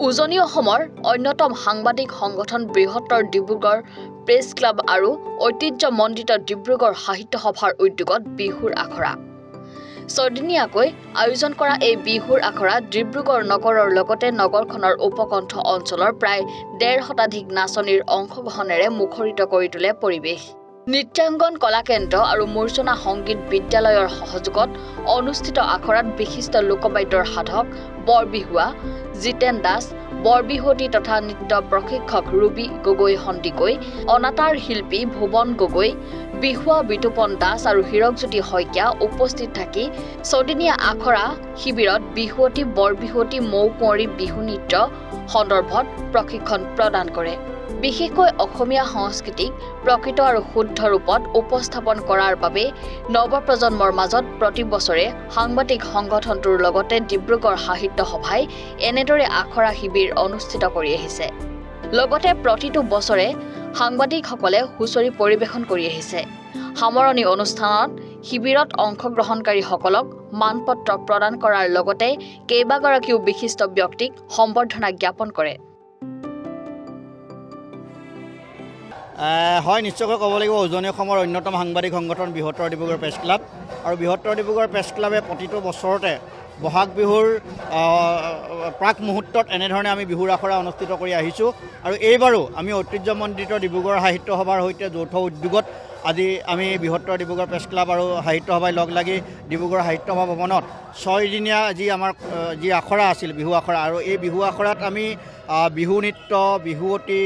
উজনি অসমৰ অন্যতম সাংবাদিক সংগঠন বৃহত্তৰ ডিব্ৰুগড় প্ৰেছ ক্লাব আৰু ঐতিহ্যমণ্ডিত ডিব্ৰুগড় সাহিত্য সভাৰ উদ্যোগত বিহুৰ আখৰা ছদিনীয়াকৈ আয়োজন কৰা এই বিহুৰ আখৰা ডিব্ৰুগড় নগৰৰ লগতে নগৰখনৰ উপকণ্ঠ অঞ্চলৰ প্ৰায় ১.৫ শতাধিক নাচনীৰ অংশগ্ৰহণেৰে মুখৰিত কৰি তোলে পৰিৱেশ। নৃত্যাংগন কলাকেন্দ্ৰ আৰু মূৰ্ছনা সংগীত বিদ্যালয়ৰ সহযোগত অনুষ্ঠিত আখৰাত বিশিষ্ট লোকবাদ্যৰ সাধক বৰবিহুৱা জিতেন দাস, বৰবিহুৱতী তথা নৃত্য প্ৰশিক্ষক ৰুবি গগৈ সন্দিকৈ, অনাতাঁৰ শিল্পী ভুৱন গগৈ, বিহুৱা বিতুপন দাস আৰু হীৰকজ্যোতি শইকীয়া উপস্থিত থাকি ছদিনীয়া আখৰা শিবিৰত বিহুৱতী বৰবিহুৱতী মৌ কুঁৱৰী বিহু নৃত্য সন্দৰ্ভত প্ৰশিক্ষণ প্ৰদান কৰে। বিশেষকৈ অসমীয়া সংস্কৃতিক প্ৰকৃত আৰু শুদ্ধ ৰূপত উপস্থাপন কৰাৰ বাবে নৱপ্ৰজন্মৰ মাজত প্ৰতি বছৰে সাংবাদিক সংগঠনটোৰ লগতে ডিব্ৰুগড় সাহিত্য সভাই এনেদৰে আখৰা শিবিৰ অনুষ্ঠিত কৰি আহিছে। লগতে প্ৰতিটো বছৰে সাংবাদিকসকলে হুঁচৰি পৰিৱেশন কৰি আহিছে। সামৰণি অনুষ্ঠানত শিবিৰত অংশগ্ৰহণকাৰীসকলক মানপত্ৰ প্ৰদান কৰাৰ লগতে কেইবাগৰাকীও বিশিষ্ট ব্যক্তিক সম্বৰ্ধনা জ্ঞাপন কৰে। হয়, নিশ্চয়কৈ ক'ব লাগিব উজনি অসমৰ অন্যতম সাংবাদিক সংগঠন বৃহত্তৰ ডিব্ৰুগড় প্ৰেছ ক্লাব আৰু বৃহত্তৰ ডিব্ৰুগড় প্ৰেছ ক্লাবে প্ৰতিটো বছৰতে বহাগ বিহুৰ প্ৰাক মুহূৰ্তত এনেধৰণে আমি বিহুৰ আখৰা অনুষ্ঠিত কৰি আহিছোঁ আৰু এইবাৰো আমি ঐতিহ্যমণ্ডিত ডিব্ৰুগড় সাহিত্য সভাৰ সৈতে যৌথ উদ্যোগত আজি আমি বৃহত্তৰ ডিব্ৰুগড় প্ৰেছ ক্লাব আৰু সাহিত্য সভাই লগ লাগি ডিব্ৰুগড় সাহিত্য সভা ভৱনত 6 দিনীয়া আমাৰ যি আখৰা আছিল বিহু আখৰা, আৰু এই বিহু আখৰাত আমি বিহু নৃত্য, বিহুৱতী,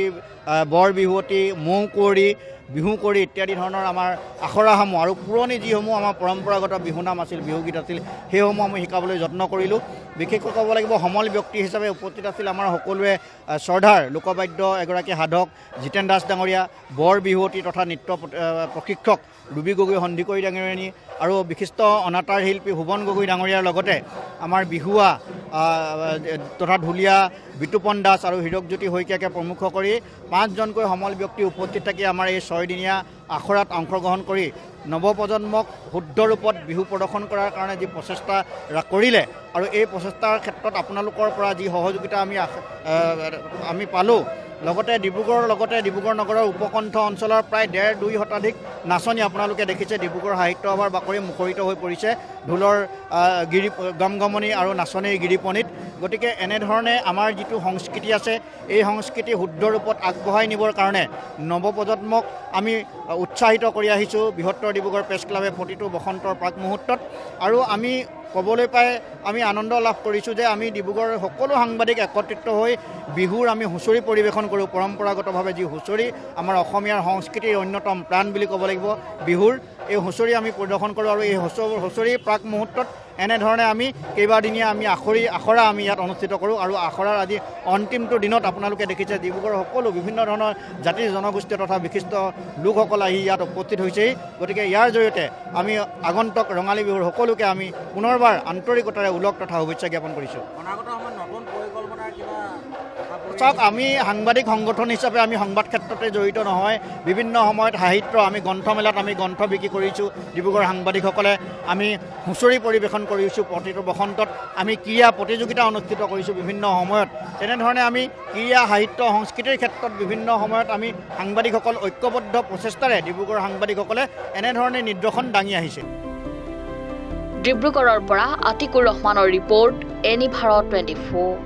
বৰ বিহুৱতী, মৌ কুঁৱৰী, বিহু কুঁৱৰী ইত্যাদি ধৰণৰ আমাৰ আখৰাসমূহ আৰু পুৰণি যিসমূহ আমাৰ পৰম্পৰাগত বিহুনাম আছিল, বিহুগীত আছিল, সেইসমূহ আমি শিকাবলৈ যত্ন কৰিলোঁ। বিশেষকৈ ক'ব লাগিব সমল ব্যক্তি হিচাপে উপস্থিত আছিল আমাৰ সকলোৱে শ্ৰদ্ধাৰ লোকবাদ্য এগৰাকী সাধক জিতেন দাস ডাঙৰীয়া, বৰ বিহুৱতী তথা নৃত্য প্ৰশিক্ষক ৰুবি গগৈ সন্দিকৈ ডাঙৰীয়ানী আৰু বিশিষ্ট অনাতাঁৰ শিল্পী ভুৱন গগৈ ডাঙৰীয়াৰ লগতে আমাৰ বিহুৱা তথা ঢুলীয়া বিতুপন দাস আৰু হীৰকজ্যোতি শইকীয়াকে প্ৰমুখ কৰি 5জনকৈ সমল ব্যক্তি উপস্থিত থাকি আমাৰ এই 6 দিনীয়া আখৰাত অংশগ্ৰহণ কৰি নৱপ্ৰজন্মক শুদ্ধ ৰূপত বিহু প্ৰদৰ্শন কৰাৰ কাৰণে যি প্ৰচেষ্টা কৰিলে আৰু এই প্ৰচেষ্টাৰ ক্ষেত্ৰত আপোনালোকৰ পৰা যি সহযোগিতা আমি পালোঁ, লগতে ডিব্ৰুগড়ৰ লগতে ডিব্ৰুগড় নগৰৰ উপকণ্ঠ অঞ্চলৰ প্ৰায় 1.5-2 শতাধিক নাচনী আপোনালোকে দেখিছে ডিব্ৰুগড় সাহিত্য সভাৰ বাকৰি মুখৰিত হৈ পৰিছে ঢোলৰ গমগমনি আৰু নাচনীৰ গিৰিপনিত। গতিকে এনেধৰণে আমাৰ যিটো সংস্কৃতি আছে এই সংস্কৃতি শুদ্ধ ৰূপত আগবঢ়াই নিবৰ কাৰণে নৱপ্ৰজন্মক আমি উৎসাহিত কৰি আহিছোঁ বৃহত্তৰ ডিব্ৰুগড় প্ৰেছ ক্লাবে প্ৰতিটো বসন্তৰ প্ৰাক মুহূৰ্তত। আৰু আমি ক'বলৈ পাই আমি আনন্দ লাভ কৰিছোঁ যে আমি ডিব্ৰুগড়ৰ সকলো সাংবাদিক একত্ৰিত হৈ বিহুৰ আমি হুঁচৰি পৰিৱেশন কৰোঁ। পৰম্পৰাগতভাৱে যি হুঁচৰি আমাৰ অসমীয়াৰ সংস্কৃতিৰ অন্যতম প্ৰাণ বুলি ক'ব লাগিব বিহুৰ, এই হুঁচৰি আমি পৰিদৰ্শন কৰোঁ আৰু এই হুঁচৰিৰ প্ৰাক মুহূৰ্তত এনেধৰণে আমি কেইবাদিনীয়া আমি আখৰা আমি ইয়াত অনুষ্ঠিত কৰোঁ। আৰু আখৰাৰ আজি অন্তিমটো দিনত আপোনালোকে দেখিছে ডিব্ৰুগড়ৰ সকলো বিভিন্ন ধৰণৰ জাতি জনগোষ্ঠী তথা বিশিষ্ট লোকসকল আহি ইয়াত উপস্থিত হৈছেই। গতিকে ইয়াৰ জৰিয়তে আমি আগন্তুক ৰঙালী বিহুৰ সকলোকে আমি পুনৰবাৰ আন্তৰিকতাৰে ওলগ তথা শুভেচ্ছা জ্ঞাপন কৰিছোঁ। চাওক, আমি সাংবাদিক সংগঠন হিচাপে আমি সংবাদ ক্ষেত্ৰতে জড়িত নহয়। বিভিন্ন সময়ত সাহিত্য আমি গ্ৰন্থমেলাত আমি গ্ৰন্থ বিক্ৰী কৰিছোঁ ডিব্ৰুগড় সাংবাদিকসকলে, আমি হুঁচৰি পৰিৱেশন কৰিছোঁ প্ৰতিটো বসন্তত, আমি ক্ৰীড়া প্ৰতিযোগিতা অনুষ্ঠিত কৰিছোঁ বিভিন্ন সময়ত। তেনেধৰণে আমি ক্ৰীড়া সাহিত্য সংস্কৃতিৰ ক্ষেত্ৰত বিভিন্ন সময়ত আমি সাংবাদিকসকল ঐক্যবদ্ধ প্ৰচেষ্টাৰে ডিব্ৰুগড় সাংবাদিকসকলে এনেধৰণে নিদৰ্শন দাঙি আহিছে। ডিব্ৰুগড়ৰ পৰা আতিকুৰ ৰহমানৰ ৰিপৰ্ট, এনি ভাৰত 24।